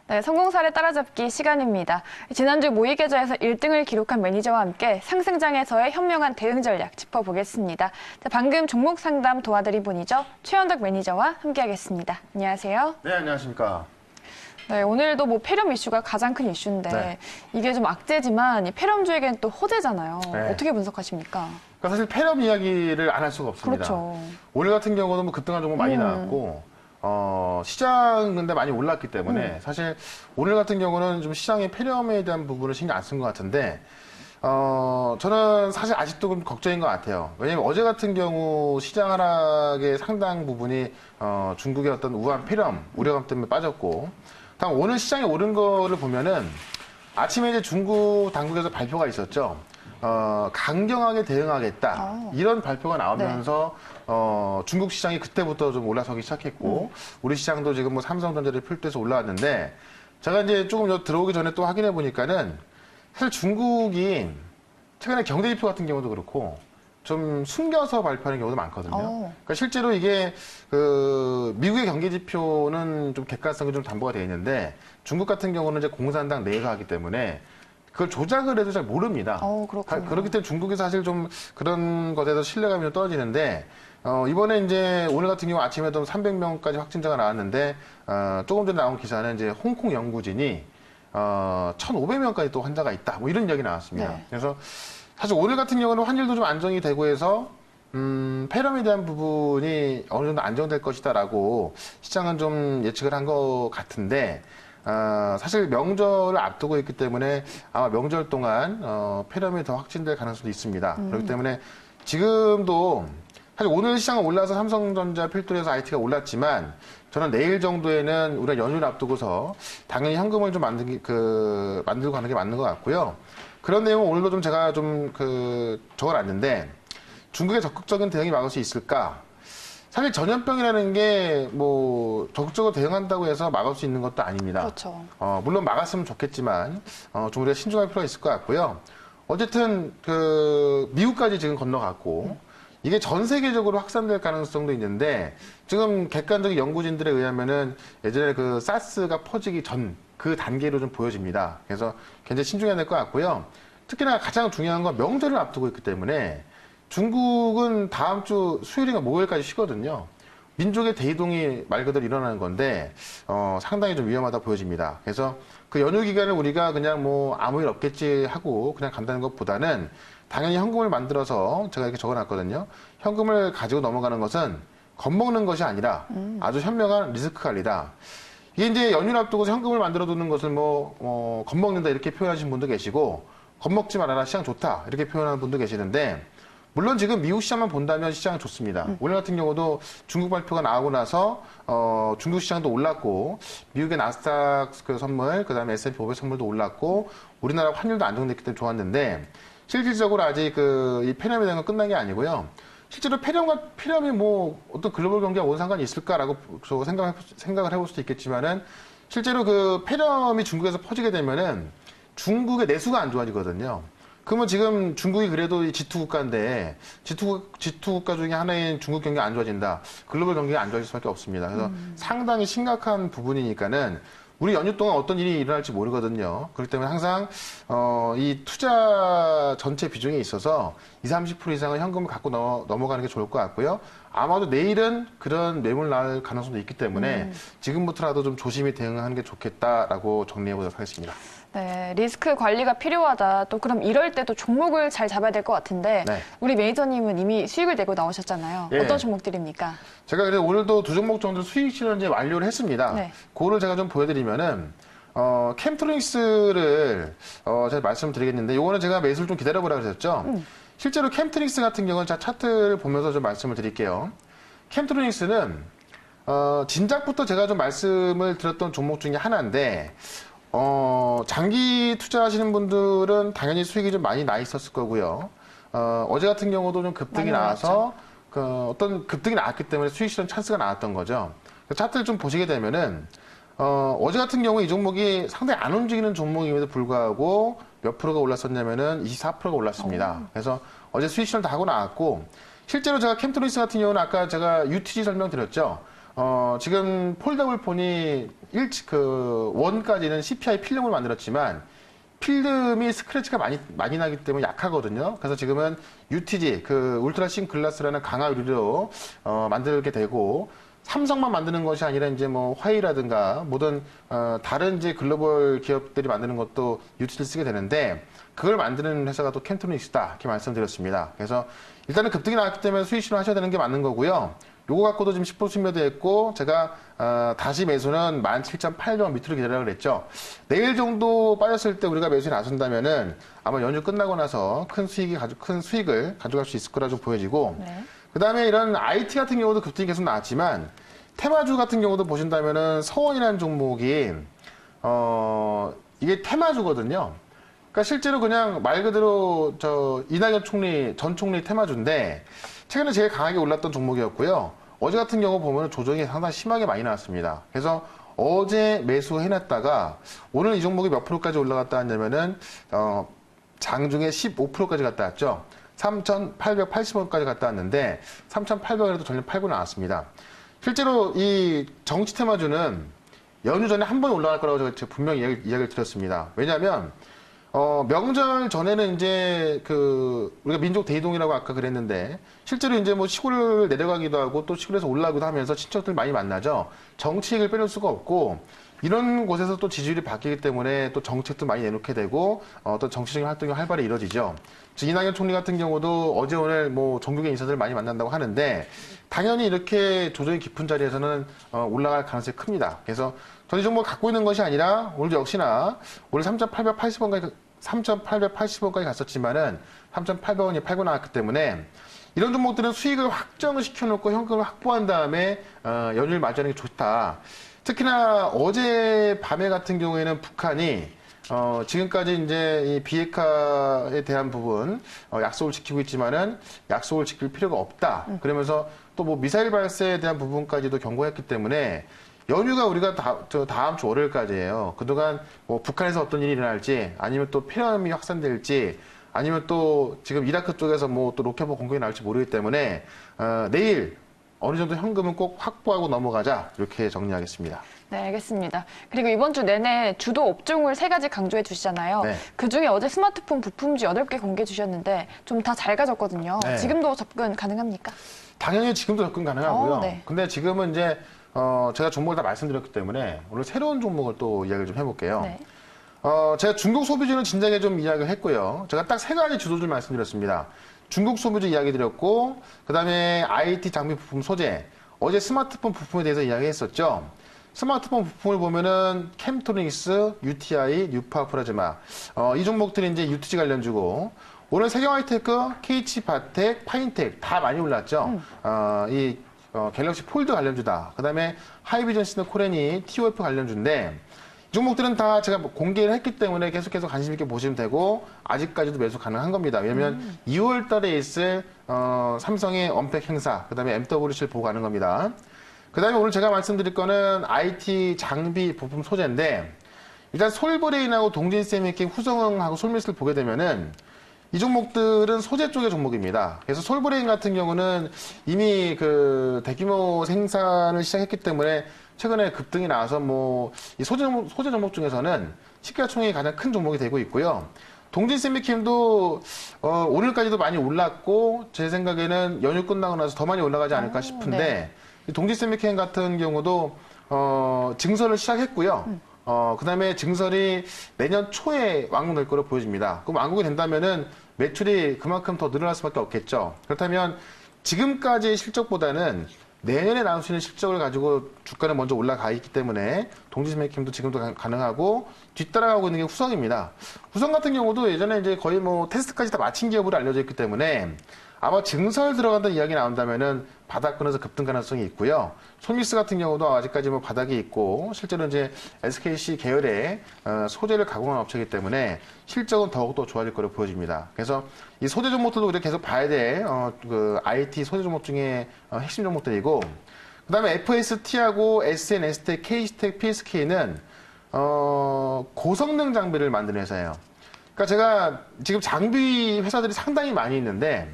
네, 성공 사례 따라잡기 시간입니다. 지난주 모의 계좌에서 1등을 기록한 매니저와 함께 상승장에서의 현명한 대응 전략 짚어보겠습니다. 자, 방금 종목 상담 도와드린 분이죠. 최현덕 매니저와 함께하겠습니다. 안녕하세요. 네, 안녕하십니까. 네, 오늘도 뭐 폐렴 이슈가 가장 큰 이슈인데 네. 이게 좀 악재지만 이 폐렴주에게는 또 호재잖아요. 네. 어떻게 분석하십니까? 그러니까 사실 폐렴 이야기를 안 할 수가 없습니다. 그렇죠. 오늘 같은 경우는 뭐 급등한 종목 많이 나왔고, 시장 근데 많이 올랐기 때문에 사실 오늘 같은 경우는 좀 시장의 폐렴에 대한 부분을 신경 안 쓴 것 같은데, 저는 사실 아직도 좀 걱정인 것 같아요. 왜냐면 어제 같은 경우 시장 하락의 상당 부분이, 중국의 어떤 우한 폐렴 우려감 때문에 빠졌고, 다음 오늘 시장에 오른 거를 보면은 아침에 이제 중국 당국에서 발표가 있었죠. 강경하게 대응하겠다. 이런 발표가 나오면서, 중국 시장이 그때부터 좀 올라서기 시작했고, 우리 시장도 지금 뭐 삼성전자를 필두해서 올라왔는데, 제가 이제 조금 들어오기 전에 또 확인해 보니까는, 사실 중국이 최근에 경제지표 같은 경우도 그렇고, 좀 숨겨서 발표하는 경우도 많거든요. 그러니까 실제로 이게, 미국의 경제지표는 좀 객관성이 좀 담보가 되어 있는데, 중국 같은 경우는 이제 공산당 내에서 하기 때문에, 그걸 조작을 해도 잘 모릅니다. 그렇군요. 그렇기 때문에 중국이 사실 좀 그런 것에 대해서 신뢰감이 좀 떨어지는데, 이번에 이제 오늘 같은 경우 아침에도 300명까지 확진자가 나왔는데, 조금 전에 나온 기사는 이제 홍콩 연구진이, 1,500명까지 또 환자가 있다. 뭐 이런 이야기 나왔습니다. 네. 그래서 사실 오늘 같은 경우는 환율도 좀 안정이 되고 해서, 폐렴에 대한 부분이 어느 정도 안정될 것이다라고 시장은 좀 예측을 한 것 같은데, 사실 명절을 앞두고 있기 때문에 아마 명절 동안 폐렴이 더 확진될 가능성도 있습니다. 그렇기 때문에 지금도 사실 오늘 시장은 올라서 삼성전자 필두로 해서 IT가 올랐지만 저는 내일 정도에는 우리가 연휴를 앞두고서 당연히 현금을 좀 만들고 가는 게 맞는 것 같고요. 그런 내용은 오늘도 좀 제가 좀 적어놨는데 중국의 적극적인 대응이 막을 수 있을까? 사실 전염병이라는 게 뭐 적극적으로 대응한다고 해서 막을 수 있는 것도 아닙니다. 그렇죠. 물론 막았으면 좋겠지만 좀 우리가 신중할 필요가 있을 것 같고요. 어쨌든 미국까지 지금 건너갔고 이게 전 세계적으로 확산될 가능성도 있는데 지금 객관적인 연구진들에 의하면은 예전에 사스가 퍼지기 전 그 단계로 좀 보여집니다. 그래서 굉장히 신중해야 될 것 같고요. 특히나 가장 중요한 건 명절을 앞두고 있기 때문에 중국은 다음 주 수요일인가 목요일까지 쉬거든요. 민족의 대이동이 말 그대로 일어나는 건데, 상당히 좀 위험하다 보여집니다. 그래서 그 연휴 기간을 우리가 그냥 뭐 아무 일 없겠지 하고 그냥 간다는 것보다는 당연히 현금을 만들어서 제가 이렇게 적어놨거든요. 현금을 가지고 넘어가는 것은 겁먹는 것이 아니라 아주 현명한 리스크 관리다. 이게 이제 연휴를 앞두고서 현금을 만들어 두는 것을 겁먹는다 이렇게 표현하시는 분도 계시고, 겁먹지 말아라 시장 좋다 이렇게 표현하는 분도 계시는데, 물론 지금 미국 시장만 본다면 시장은 좋습니다. 오늘 같은 경우도 중국 발표가 나오고 나서 중국 시장도 올랐고 미국의 나스닥 선물, 그다음에 S&P 500 선물도 올랐고 우리나라 환율도 안정됐기 때문에 좋았는데 실질적으로 아직 이 폐렴에 대한 건 끝난 게 아니고요. 실제로 폐렴이 뭐 어떤 글로벌 경기와 뭔 상관이 있을까라고 생각을 해볼 수도 있겠지만은 실제로 폐렴이 중국에서 퍼지게 되면은 중국의 내수가 안 좋아지거든요. 그러면 지금 중국이 그래도 이 G2 국가인데 G2 국가 중에 하나인 중국 경기가 안 좋아진다. 글로벌 경기가 안 좋아질 수밖에 없습니다. 그래서 상당히 심각한 부분이니까는 우리 연휴 동안 어떤 일이 일어날지 모르거든요. 그렇기 때문에 항상 이 투자 전체 비중에 있어서 20-30% 이상은 현금을 갖고 넘어가는 게 좋을 것 같고요. 아마도 내일은 그런 매물 나올 가능성도 있기 때문에 지금부터라도 좀 조심히 대응하는 게 좋겠다라고 정리해 보도록 하겠습니다. 네, 리스크 관리가 필요하다. 또 그럼 이럴 때도 종목을 잘 잡아야 될 것 같은데 네. 우리 매니저님은 이미 수익을 내고 나오셨잖아요. 예. 어떤 종목들입니까? 제가 그래서 오늘도 2종목 정도 수익 실현 이제 완료를 했습니다. 네. 그거를 제가 좀 보여드리면은 캠트로닉스를 제가 말씀을 드리겠는데 요거는 제가 매수를 좀 기다려보라고 그랬죠. 실제로 캠트로닉스 같은 경우는 제가 차트를 보면서 좀 말씀을 드릴게요. 캠트로닉스는 진작부터 제가 좀 말씀을 드렸던 종목 중에 하나인데 장기 투자하시는 분들은 당연히 수익이 좀 많이 나 있었을 거고요. 어제 같은 경우도 좀 급등이 나와서 어떤 급등이 나왔기 때문에 수익 실현 찬스가 나왔던 거죠. 차트를 좀 보시게 되면은 어제 같은 경우 이 종목이 상당히 안 움직이는 종목임에도 불구하고 몇 프로가 올랐었냐면은 24%가 올랐습니다. 그래서 어제 수익 실현 다 하고 나왔고 실제로 제가 캠트로닉스 같은 경우는 아까 제가 UTG 설명드렸죠. 지금 폴더블 폰이 원까지는 CPI 필름을 만들었지만 필름이 스크래치가 많이 나기 때문에 약하거든요. 그래서 지금은 UTG, 울트라싱 글라스라는 강화 유리로 만들게 되고, 삼성만 만드는 것이 아니라 이제 뭐 화웨이라든가 모든 다른 이제 글로벌 기업들이 만드는 것도 UTG를 쓰게 되는데, 그걸 만드는 회사가 또 캠트로닉스다 이렇게 말씀드렸습니다. 그래서 일단은 급등이 나왔기 때문에 수익 실현하셔야 되는 게 맞는 거고요. 요거 갖고도 지금 10% 수매도했고, 제가 다시 매수는 17,800원 밑으로 기다리라고 그랬죠. 내일 정도 빠졌을 때 우리가 매수에 나선다면은 아마 연휴 끝나고 나서 큰 수익을 가져갈 수 있을 거라 좀 보여지고, 네. 그 다음에 이런 IT 같은 경우도 급등이 계속 나왔지만, 테마주 같은 경우도 보신다면은 서원이라는 종목이 이게 테마주거든요. 그러니까 실제로 그냥 말 그대로 이낙연 전 총리 테마주인데, 최근에 제일 강하게 올랐던 종목이었고요. 어제 같은 경우 보면 조정이 상당히 심하게 많이 나왔습니다. 그래서 어제 매수해놨다가 오늘 이 종목이 몇 프로까지 올라갔다 왔냐면은 장중에 15%까지 갔다 왔죠. 3,880원까지 갔다 왔는데 3,800원에도 전력 팔고 나왔습니다. 실제로 이 정치 테마주는 연휴 전에 한 번 올라갈 거라고 제가 분명히 이야기를 드렸습니다. 왜냐하면 명절 전에는 이제 우리가 민족 대이동이라고 아까 그랬는데, 실제로 이제 뭐 시골을 내려가기도 하고 또 시골에서 올라가기도 하면서 친척들 많이 만나죠. 정치익을 빼놓을 수가 없고, 이런 곳에서 또 지지율이 바뀌기 때문에 또 정책도 많이 내놓게 되고, 어떤 정치적인 활동이 활발히 이루어지죠. 이낙연 총리 같은 경우도 어제 오늘 뭐 종교계 인사들 많이 만난다고 하는데, 당연히 이렇게 조정이 깊은 자리에서는 올라갈 가능성이 큽니다. 그래서 저희 종목을 갖고 있는 것이 아니라 오늘도 역시나 오늘 3,880원까지 갔었지만은 3,800원이 팔고 나왔기 때문에 이런 종목들은 수익을 확정을 시켜놓고 현금을 확보한 다음에 연휴를 맞이하는 게 좋다. 특히나 어제 밤에 같은 경우에는 북한이 지금까지 이제 이 비핵화에 대한 부분 약속을 지키고 있지만은 약속을 지킬 필요가 없다. 그러면서 또 뭐 미사일 발사에 대한 부분까지도 경고했기 때문에 연휴가 우리가 다음 주 월요일까지예요. 그동안 뭐 북한에서 어떤 일이 일어날지, 아니면 또 피라미 확산될지, 아니면 또 지금 이라크 쪽에서 뭐 또 로켓포 공격이 나올지 모르기 때문에 내일 어느 정도 현금은 꼭 확보하고 넘어가자, 이렇게 정리하겠습니다. 네, 알겠습니다. 그리고 이번 주 내내 주도 업종을 3가지 강조해 주시잖아요. 네. 그중에 어제 스마트폰 부품주 8개 공개해 주셨는데 좀 다 잘 가졌거든요. 네. 지금도 접근 가능합니까? 당연히 지금도 접근 가능하고요. 네. 근데 지금은 이제 제가 종목을 다 말씀드렸기 때문에 오늘 새로운 종목을 또 이야기를 좀 해볼게요. 네. 제가 중국 소비주는 진작에 좀 이야기를 했고요. 제가 딱 3가지 주도주를 말씀드렸습니다. 중국 소비주 이야기 드렸고, 그 다음에 IT 장비 부품 소재, 어제 스마트폰 부품에 대해서 이야기했었죠. 스마트폰 부품을 보면은 캠트로닉스, UTI, 뉴파워플라즈마, 이 종목들이 이제 UTG 관련주고, 오늘 세경하이테크, KH바텍, 파인텍 다 많이 올랐죠. 갤럭시 폴드 관련주다. 그 다음에 하이비전 시너 코레니, TOF 관련주인데, 이 종목들은 다 제가 공개를 했기 때문에 계속해서 관심 있게 보시면 되고, 아직까지도 매수 가능한 겁니다. 왜냐면 2월 달에 있을 삼성의 언팩 행사, 그 다음에 MWC를 보고 가는 겁니다. 그 다음에 오늘 제가 말씀드릴 거는 IT 장비 부품 소재인데, 일단 솔브레인하고 동진세미킹, 후성하고 솔미스를 보게 되면은 이 종목들은 소재 쪽의 종목입니다. 그래서 솔브레인 같은 경우는 이미 대규모 생산을 시작했기 때문에 최근에 급등이 나와서 뭐 이 소재 종목 중에서는 시가총액이 가장 큰 종목이 되고 있고요. 동진세미킴도 오늘까지도 많이 올랐고, 제 생각에는 연휴 끝나고 나서 더 많이 올라가지 않을까 싶은데, 네. 이 동진세미킴 같은 경우도 증설을 시작했고요. 그 다음에 증설이 내년 초에 완공될 거로 보여집니다. 그럼 완공이 된다면은 매출이 그만큼 더 늘어날 수밖에 없겠죠. 그렇다면 지금까지의 실적보다는 내년에 나올 수 있는 실적을 가지고 주가는 먼저 올라가 있기 때문에 동진세미킴도 지금도 가능하고, 뒤따라가고 있는 게 후성입니다. 후성 같은 경우도 예전에 이제 거의 뭐 테스트까지 다 마친 기업으로 알려져 있기 때문에 아마 증설 들어간다는 이야기 나온다면은 바닥권에서 급등 가능성이 있고요. 솔미스 같은 경우도 아직까지 뭐 바닥이 있고, 실제로 이제 SKC 계열의 소재를 가공한 업체이기 때문에 실적은 더욱더 좋아질 거로 보여집니다. 그래서 이 소재 종목들도 우리가 계속 봐야 될 IT 소재 종목 중에 핵심 종목들이고, 그 다음에 FST하고 SN, STEC, K스텍, PSK는 고성능 장비를 만드는 회사예요. 그러니까 제가 지금 장비 회사들이 상당히 많이 있는데,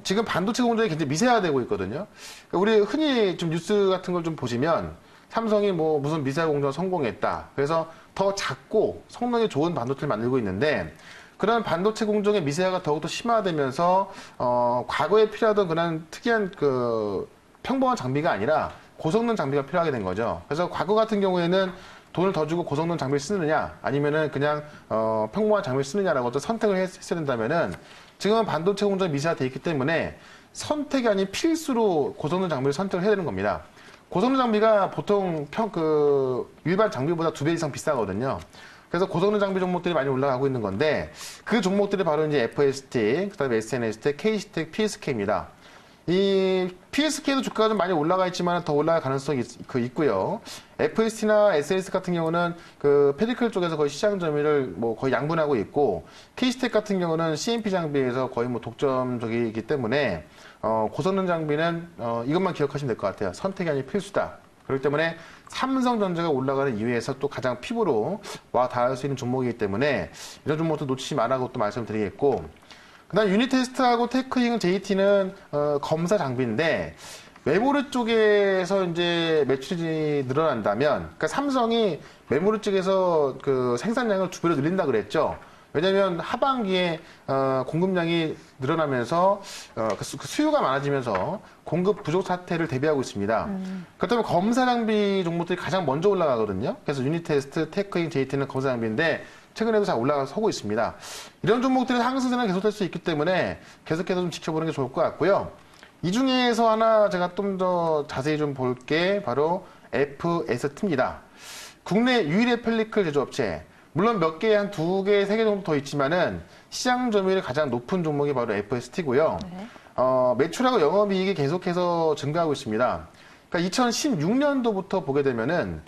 지금 반도체 공정이 굉장히 미세화되고 있거든요. 그러니까 우리 흔히 좀 뉴스 같은 걸 좀 보시면 삼성이 뭐 무슨 미세화 공정 성공했다. 그래서 더 작고 성능이 좋은 반도체를 만들고 있는데 그런 반도체 공정의 미세화가 더욱더 심화되면서 과거에 필요하던 그런 특이한 그 평범한 장비가 아니라 고성능 장비가 필요하게 된 거죠. 그래서 과거 같은 경우에는 돈을 더 주고 고성능 장비를 쓰느냐 아니면은 그냥 평범한 장비를 쓰느냐라고 또 선택을 했어야 된다면은 지금은 반도체 공정이 미세화돼 있기 때문에 선택이 아닌 필수로 고성능 장비를 선택을 해야 되는 겁니다. 고성능 장비가 보통 일반 장비보다 2배 이상 비싸거든요. 그래서 고성능 장비 종목들이 많이 올라가고 있는 건데 그 종목들이 바로 이제 FST, 그다음에 SNST, KC텍, PSK입니다. 이 PSK도 주가가 좀 많이 올라가 있지만 더 올라갈 가능성이 있고요. FST나 SNS 같은 경우는 그 페디클 쪽에서 거의 시장 점유율을 뭐 거의 양분하고 있고 KC텍 같은 경우는 CMP 장비에서 거의 뭐 독점적이기 때문에 고성능 장비는 이것만 기억하시면 될 것 같아요. 선택이 아닌 필수다. 그렇기 때문에 삼성전자가 올라가는 이유에서 또 가장 피부로 와 닿을 수 있는 종목이기 때문에 이런 종목도 놓치지 말라고 또 말씀드리겠고 그다음 유니테스트하고 테크잉, JT는 검사 장비인데 메모리 쪽에서 이제 매출이 늘어난다면, 그러니까 삼성이 메모리 쪽에서 그 생산량을 2배로 늘린다 그랬죠. 왜냐하면 하반기에 공급량이 늘어나면서 그 수요가 많아지면서 공급 부족 사태를 대비하고 있습니다. 그렇다면 검사 장비 종목들이 가장 먼저 올라가거든요. 그래서 유니테스트, 테크잉, JT는 검사 장비인데 최근에도 잘 올라서고 있습니다. 이런 종목들의 상승세는 계속될 수 있기 때문에 계속해서 좀 지켜보는 게 좋을 것 같고요. 이 중에서 하나 제가 좀 더 자세히 좀 볼 게 바로 FST입니다. 국내 유일의 펠리클 제조업체. 물론 몇 개, 한 2개, 3개 정도 더 있지만은 시장 점유율이 가장 높은 종목이 바로 FST고요. 네. 매출하고 영업이익이 계속해서 증가하고 있습니다. 그러니까 2016년도부터 보게 되면은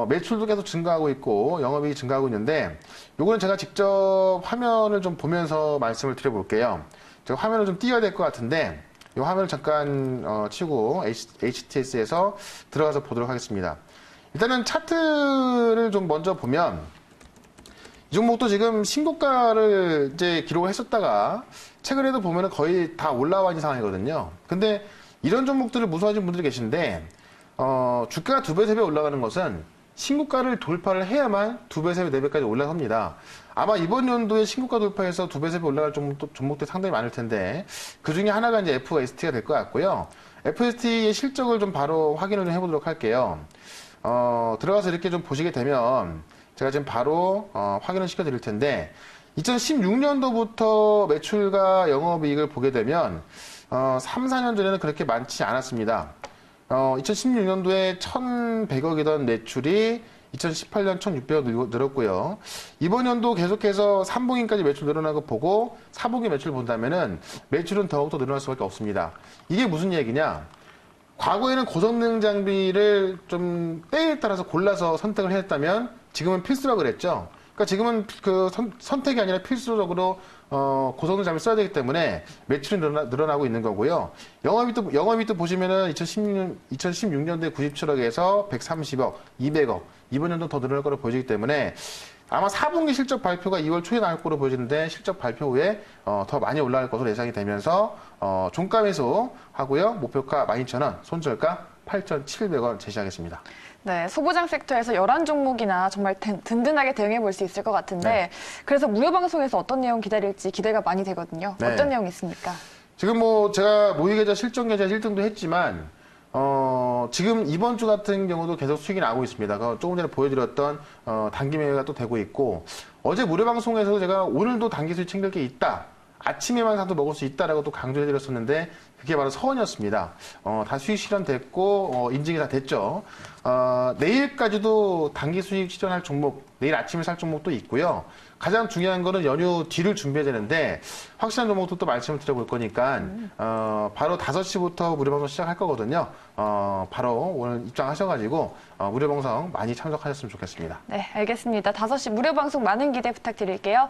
매출도 계속 증가하고 있고 영업이익이 증가하고 있는데 요거는 제가 직접 화면을 좀 보면서 말씀을 드려볼게요. 제가 화면을 좀 띄워야 될 것 같은데 이 화면을 잠깐 치고 HTS에서 들어가서 보도록 하겠습니다. 일단은 차트를 좀 먼저 보면 이 종목도 지금 신고가를 이제 기록을 했었다가 최근에도 보면은 거의 다 올라와 있는 상황이거든요. 근데 이런 종목들을 무서워하시는 분들이 계신데 주가가 2배, 3배 올라가는 것은 신고가를 돌파를 해야만 2배, 3배, 4배까지 올라섭니다. 아마 이번 연도에 신고가 돌파해서 2배, 3배 올라갈 종목들이 상당히 많을 텐데 그 중에 하나가 이제 FST가 될 것 같고요. FST의 실적을 좀 바로 확인을 좀 해보도록 할게요. 들어가서 이렇게 좀 보시게 되면 제가 지금 바로 확인을 시켜 드릴 텐데 2016년도부터 매출과 영업이익을 보게 되면 3, 4년 전에는 그렇게 많지 않았습니다. 2016년도에 1,100억이던 매출이 2018년 1,600억 늘었고요. 이번 연도 계속해서 3분기까지 매출 늘어나고 보고 4분기 매출 본다면은 매출은 더욱더 늘어날 수밖에 없습니다. 이게 무슨 얘기냐? 과거에는 고성능 장비를 좀 때에 따라서 골라서 선택을 했다면 지금은 필수라고 그랬죠. 그러니까 지금은 그 선택이 아니라 필수적으로 고성능 장비를 써야 되기 때문에 매출이 늘어나고 있는 거고요. 영업이익도 보시면은 2016년도에 97억에서 130억, 200억, 이번 연도 더 늘어날 거로 보여지기 때문에 아마 4분기 실적 발표가 2월 초에 나올 거로 보여지는데 실적 발표 후에 더 많이 올라갈 것으로 예상이 되면서 종가 매수 하고요. 목표가 12,000원, 손절가 8,700원 제시하겠습니다. 네, 소부장 섹터에서 11종목이나 정말 든든하게 대응해 볼 수 있을 것 같은데 네. 그래서 무료방송에서 어떤 내용 기다릴지 기대가 많이 되거든요. 네. 어떤 내용이 있습니까? 지금 뭐 제가 모의계좌 실전계좌 1등도 했지만 지금 이번 주 같은 경우도 계속 수익이 나고 있습니다. 조금 전에 보여드렸던 단기 매매가 또 되고 있고 어제 무료방송에서도 제가 오늘도 단기 수익 챙길 게 있다. 아침에만 사도 먹을 수 있다라고 또 강조해드렸었는데 그게 바로 서원이었습니다. 다 수익 실현됐고 인증이 다 됐죠. 내일까지도 단기 수익 실현할 종목, 내일 아침에 살 종목도 있고요. 가장 중요한 거는 연휴 뒤를 준비해야 되는데 확실한 종목도 또 말씀을 드려볼 거니까 바로 5시부터 무료방송 시작할 거거든요. 바로 오늘 입장하셔가지고 무료방송 많이 참석하셨으면 좋겠습니다. 네, 알겠습니다. 5시 무료방송 많은 기대 부탁드릴게요.